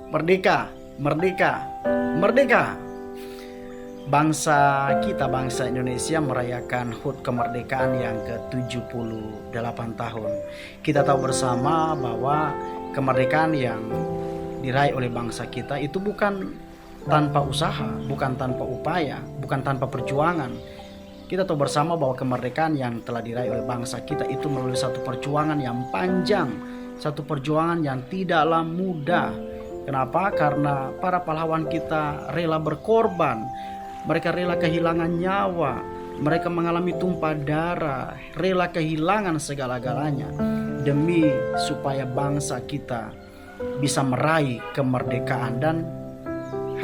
Merdeka, merdeka, merdeka. Bangsa kita, bangsa Indonesia merayakan HUT kemerdekaan yang ke-78 tahun. Kita tahu bersama bahwa kemerdekaan yang diraih oleh bangsa kita itu bukan tanpa usaha, bukan tanpa upaya, bukan tanpa perjuangan. Kita tahu bersama bahwa kemerdekaan yang telah diraih oleh bangsa kita itu melalui satu perjuangan yang panjang, satu perjuangan yang tidaklah mudah. Kenapa? Karena para pahlawan kita rela berkorban. Mereka rela kehilangan nyawa, mereka mengalami tumpah darah, rela kehilangan segala-galanya demi supaya bangsa kita bisa meraih kemerdekaan. Dan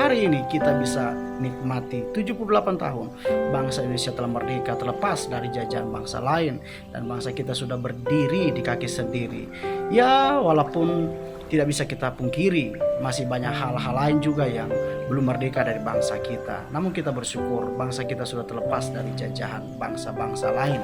hari ini kita bisa nikmati 78 tahun bangsa Indonesia telah merdeka, terlepas dari jajahan bangsa lain, dan bangsa kita sudah berdiri di kaki sendiri. Ya, walaupun tidak bisa kita pungkiri masih banyak hal-hal lain juga yang belum merdeka dari bangsa kita. Namun kita bersyukur bangsa kita sudah terlepas dari jajahan bangsa-bangsa lain.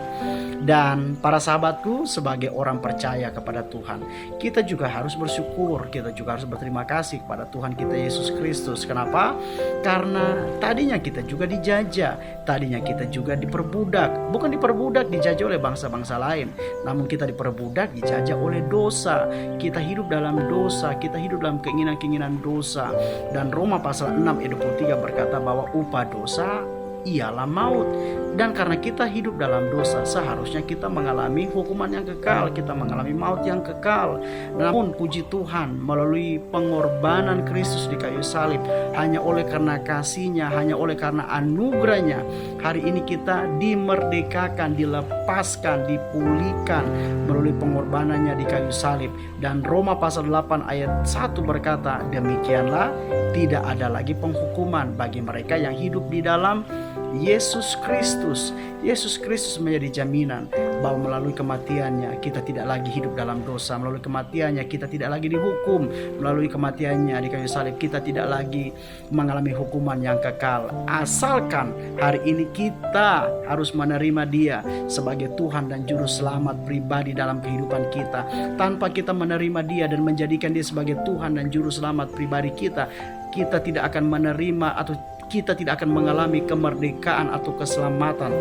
Dan para sahabatku, sebagai orang percaya kepada Tuhan, kita juga harus bersyukur, kita juga harus berterima kasih kepada Tuhan kita Yesus Kristus. Kenapa? Karena tadinya kita juga dijajah, tadinya kita juga diperbudak. Bukan diperbudak, dijajah oleh bangsa-bangsa lain, namun kita diperbudak, dijajah oleh dosa. Kita hidup dalam dosa, kita hidup dalam keinginan-keinginan dosa. Dan Roma pasal 6 ayat 23 berkata bahwa upah dosa ialah maut. Dan karena kita hidup dalam dosa, seharusnya kita mengalami hukuman yang kekal, kita mengalami maut yang kekal. Namun puji Tuhan, melalui pengorbanan Kristus di kayu salib, hanya oleh karena kasih-Nya, hanya oleh karena anugerah-Nya, hari ini kita dimerdekakan, dilepaskan, dipulihkan melalui pengorbanan-Nya di kayu salib. Dan Roma pasal 8 ayat 1 berkata, demikianlah tidak ada lagi penghukuman bagi mereka yang hidup di dalam Yesus Kristus. Yesus Kristus menjadi jaminan bahwa melalui kematiannya kita tidak lagi hidup dalam dosa. Melalui kematiannya kita tidak lagi dihukum. Melalui kematiannya di kayu salib kita tidak lagi mengalami hukuman yang kekal. Asalkan hari ini kita harus menerima Dia sebagai Tuhan dan Juru Selamat pribadi dalam kehidupan kita. Tanpa kita menerima Dia dan menjadikan Dia sebagai Tuhan dan Juru Selamat pribadi kita, kita tidak akan menerima atau kita tidak akan mengalami kemerdekaan atau keselamatan.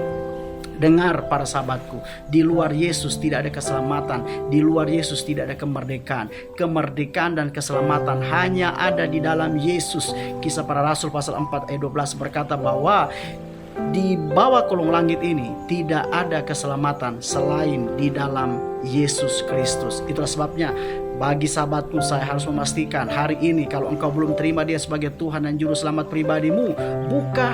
Dengar para sahabatku, di luar Yesus tidak ada keselamatan, di luar Yesus tidak ada kemerdekaan. Kemerdekaan dan keselamatan hanya ada di dalam Yesus. Kisah Para Rasul pasal 4 ayat 12 berkata bahwa di bawah kolong langit ini tidak ada keselamatan selain di dalam Yesus Kristus. Itulah sebabnya bagi sahabatku, saya harus memastikan hari ini kalau engkau belum terima Dia sebagai Tuhan dan Juru Selamat pribadimu, buka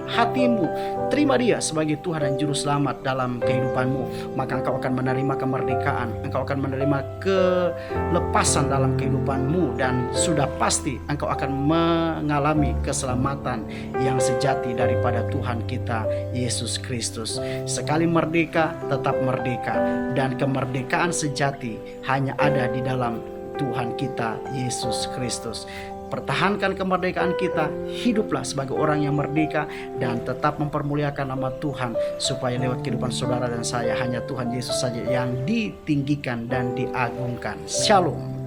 hatimu, terima Dia sebagai Tuhan dan Juru Selamat dalam kehidupanmu, maka engkau akan menerima kemerdekaan, engkau akan menerima kelepasan dalam kehidupanmu, dan sudah pasti engkau akan mengalami keselamatan yang sejati daripada Tuhan kita Yesus Kristus. Sekali merdeka, tetap merdeka, dan kemerdekaan sejati hanya ada di dalam Tuhan kita Yesus Kristus. Pertahankan kemerdekaan kita, hiduplah sebagai orang yang merdeka, dan tetap mempermuliakan nama Tuhan, supaya lewat kehidupan saudara dan saya hanya Tuhan Yesus saja yang ditinggikan dan diagungkan. Shalom.